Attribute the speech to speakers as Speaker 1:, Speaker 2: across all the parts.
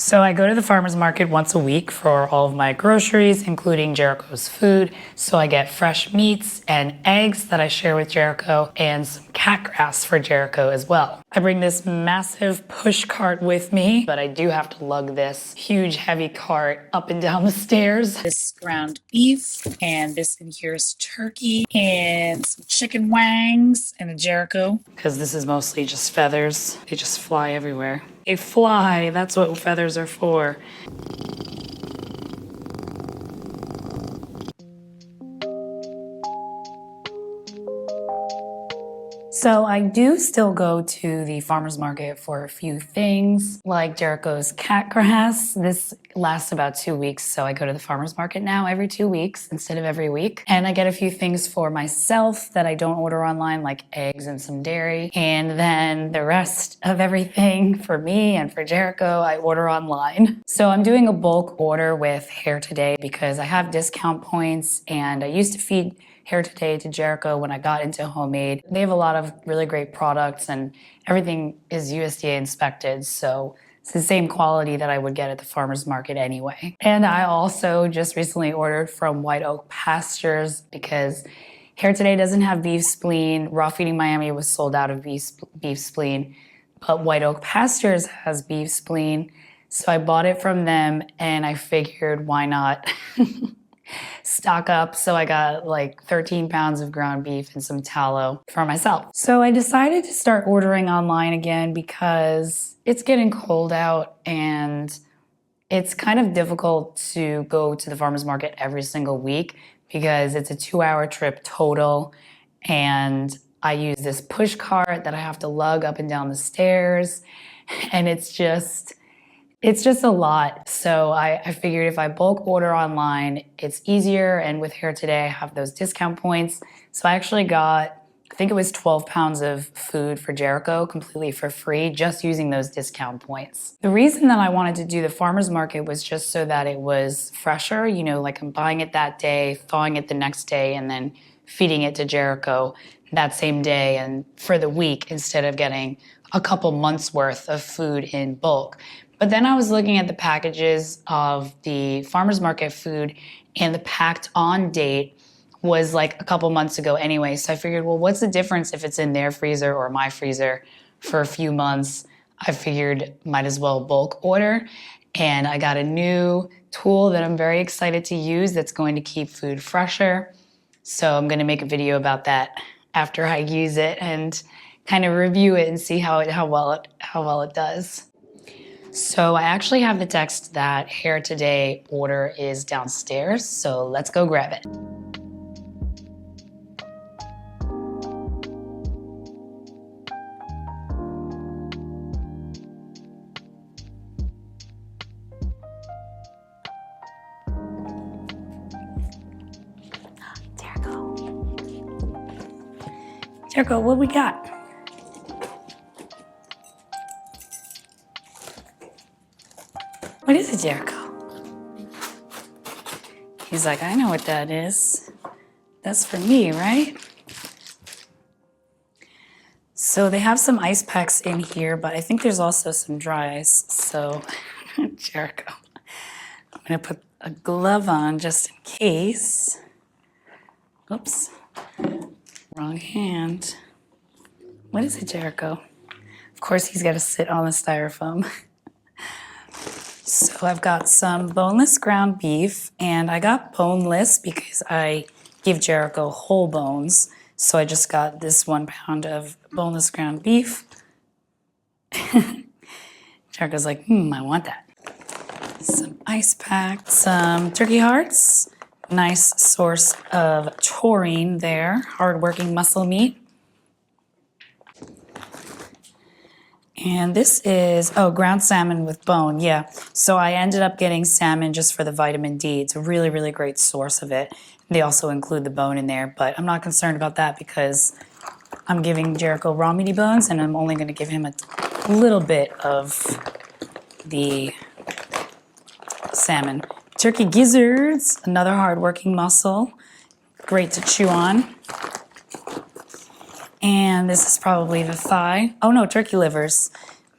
Speaker 1: So I go to the farmer's market once a week for all of my groceries, including Jericho's food. So I get fresh meats and eggs that I share with Jericho and some cat grass for Jericho as well. I bring this massive push cart with me, but I do have to lug this huge heavy cart up and down the stairs. This ground beef, and this in here is turkey and some chicken wangs and a Jericho. Because this is mostly just feathers. They just fly everywhere. They fly, that's what feathers are for. So I do still go to the farmer's market for a few things, like Jericho's cat grass. This lasts about 2 weeks, so I go to the farmer's market now every 2 weeks instead of every week. And I get a few things for myself that I don't order online, like eggs and some dairy. And then the rest of everything for me and for Jericho, I order online. So I'm doing a bulk order with Hair Today because I have discount points, and I used to feed Hair Today to Jericho when I got into homemade. They have a lot of really great products, and everything is USDA inspected, so it's the same quality that I would get at the farmer's market anyway. And I also just recently ordered from White Oak Pastures because Hair Today doesn't have beef spleen. Raw Feeding Miami was sold out of beef spleen, but White Oak Pastures has beef spleen. So I bought it from them, and I figured, why not stock up. So I got like 13 pounds of ground beef and some tallow for myself. So I decided to start ordering online again because it's getting cold out, and it's kind of difficult to go to the farmer's market every single week because it's a 2-hour trip total, and I use this push cart that I have to lug up and down the stairs, and it's just a lot. So I figured if I bulk order online, it's easier, and with Hair Today, I have those discount points. So I actually got, I think it was 12 pounds of food for Jericho completely for free, just using those discount points. The reason that I wanted to do the farmer's market was just so that it was fresher, you know, like I'm buying it that day, thawing it the next day, and then feeding it to Jericho that same day and for the week, instead of getting a couple months worth of food in bulk. But then I was looking at the packages of the farmer's market food, and the packed on date was like a couple months ago anyway. So I figured, well, what's the difference if it's in their freezer or my freezer for a few months? I figured might as well bulk order. And I got a new tool that I'm very excited to use that's going to keep food fresher. So I'm going to make a video about that after I use it and kind of review it and see how well it does. So I actually have the text that Hair Today order is downstairs, so let's go grab it. Jericho, what we got? What is it, Jericho? He's like, I know what that is. That's for me, right? So they have some ice packs in here, but I think there's also some dry ice. So, Jericho, I'm gonna put a glove on just in case. Oops, wrong hand. What is it, Jericho? Of course, he's gotta sit on the styrofoam. So I've got some boneless ground beef, and I got boneless because I give Jericho whole bones. So I just got this 1 pound of boneless ground beef. Jericho's like, I want that. Some ice pack, some turkey hearts. Nice source of taurine there, hard-working muscle meat. And this is, ground salmon with bone, yeah. So I ended up getting salmon just for the vitamin D. It's a really, really great source of it. They also include the bone in there, but I'm not concerned about that because I'm giving Jericho raw meaty bones, and I'm only gonna give him a little bit of the salmon. Turkey gizzards, another hard-working muscle, great to chew on. And this is probably the thigh. Oh no, turkey livers.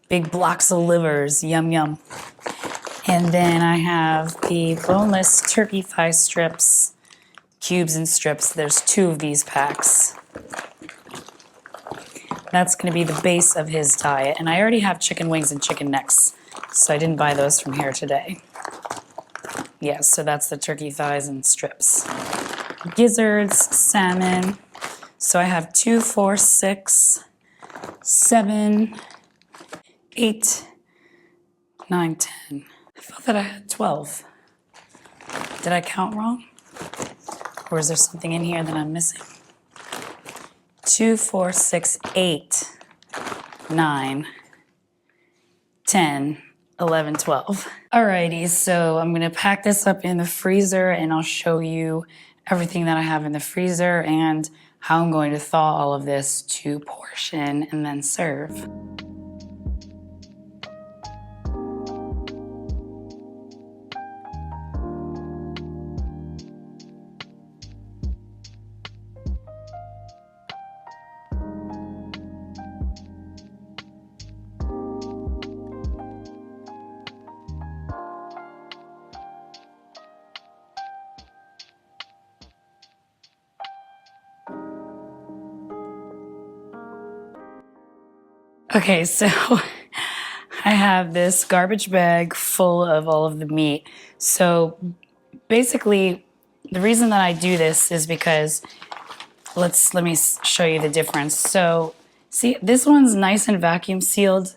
Speaker 1: Big blocks of livers, yum yum. And then I have the boneless turkey thigh strips, cubes and strips. There's 2 of these packs. That's going to be the base of his diet. And I already have chicken wings and chicken necks, so I didn't buy those from here today. Yeah, so that's the turkey thighs and strips. Gizzards, salmon. So I have 2, 4, 6, 7, 8, 9, 10. I thought that I had 12. Did I count wrong? Or is there something in here that I'm missing? 2, 4, 6, 8, 9, 10, 11, 12. Alrighty, so I'm gonna pack this up in the freezer and I'll show you everything that I have in the freezer and how I'm going to thaw all of this to portion and then serve. Okay, so I have this garbage bag full of all of the meat. So basically, the reason that I do this is because, let me show you the difference. So see, this one's nice and vacuum sealed.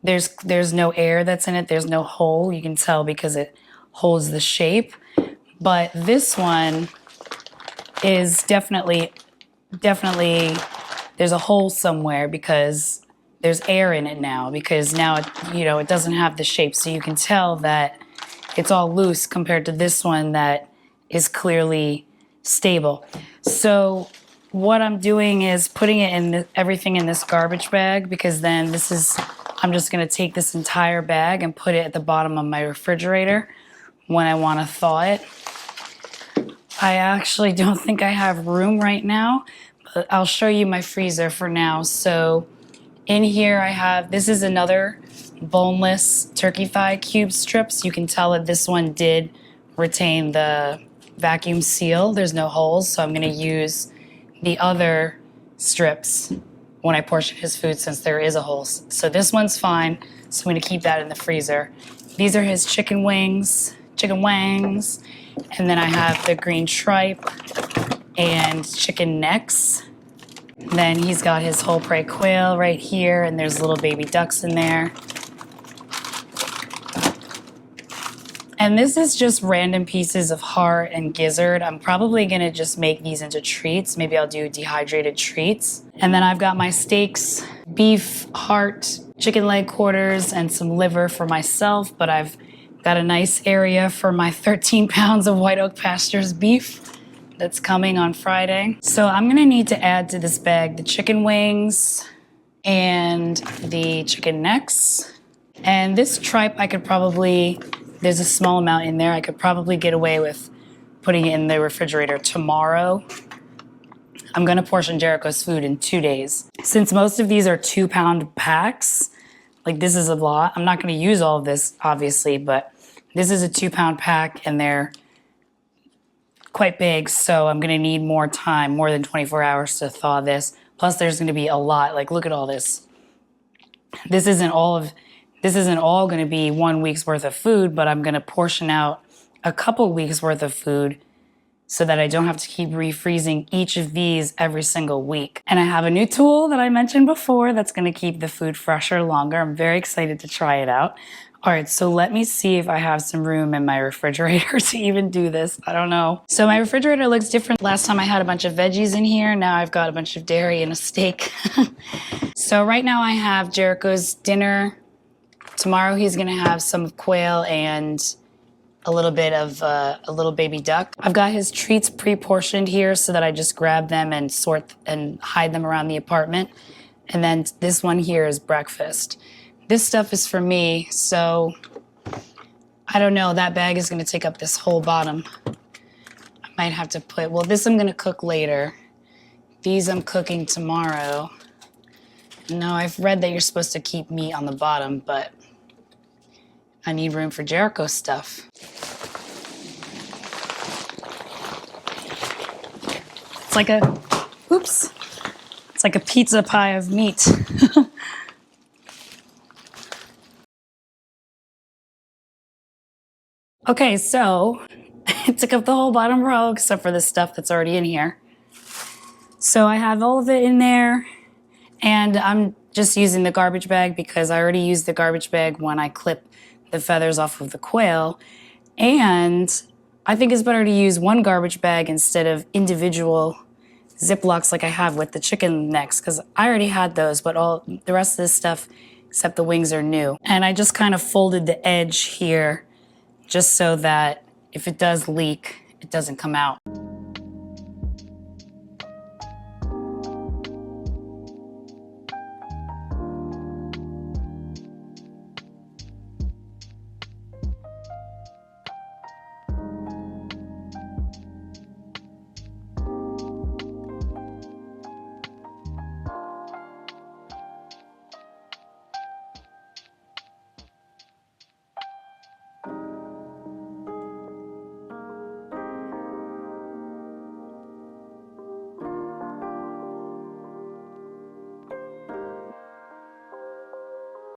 Speaker 1: There's no air that's in it. There's no hole. You can tell because it holds the shape. But this one is definitely, there's a hole somewhere because there's air in it now, because now it doesn't have the shape, so you can tell that it's all loose compared to this one that is clearly stable. So what I'm doing is putting it in everything in this garbage bag, because then I'm just going to take this entire bag and put it at the bottom of my refrigerator when I want to thaw it. I actually don't think I have room right now, but I'll show you my freezer for now. So in here this is another boneless turkey thigh cube strips. You can tell that this one did retain the vacuum seal. There's no holes, so I'm gonna use the other strips when I portion his food since there is a hole. So this one's fine, so I'm gonna keep that in the freezer. These are his chicken wings, and then I have the green tripe and chicken necks. Then he's got his whole prey quail right here, and there's little baby ducks in there. And this is just random pieces of heart and gizzard. I'm probably gonna just make these into treats. Maybe I'll do dehydrated treats. And then I've got my steaks, beef, heart, chicken leg quarters, and some liver for myself, but I've got a nice area for my 13 pounds of White Oak Pastures beef that's coming on Friday. So I'm gonna need to add to this bag the chicken wings and the chicken necks. And this tripe there's a small amount in there. I could probably get away with putting it in the refrigerator tomorrow. I'm gonna portion Jericho's food in 2 days. Since most of these are 2-pound packs, like this is a lot. I'm not gonna use all of this, obviously, but this is a 2-pound pack and they're quite big, so I'm gonna need more time, more than 24 hours to thaw this. Plus there's gonna be a lot, like look at all this. This isn't all gonna be 1 week's worth of food, but I'm gonna portion out a couple weeks worth of food so that I don't have to keep refreezing each of these every single week. And I have a new tool that I mentioned before that's gonna keep the food fresher longer. I'm very excited to try it out. All right, so let me see if I have some room in my refrigerator to even do this. I don't know. So my refrigerator looks different. Last time I had a bunch of veggies in here. Now I've got a bunch of dairy and a steak. So right now I have Jericho's dinner. Tomorrow he's gonna have some quail and a little bit of a little baby duck. I've got his treats pre-portioned here so that I just grab them and sort and hide them around the apartment. And then this one here is breakfast. This stuff is for me, so I don't know, that bag is gonna take up this whole bottom. I might have to this I'm gonna cook later. These I'm cooking tomorrow. No, I've read that you're supposed to keep meat on the bottom, but I need room for Jericho stuff. It's like a, oops. It's like a pizza pie of meat. Okay, so I took up the whole bottom row except for the stuff that's already in here. So I have all of it in there, and I'm just using the garbage bag because I already used the garbage bag when I clip the feathers off of the quail. And I think it's better to use one garbage bag instead of individual Ziplocs like I have with the chicken necks, because I already had those, but all the rest of this stuff except the wings are new. And I just kind of folded the edge here just so that if it does leak, it doesn't come out.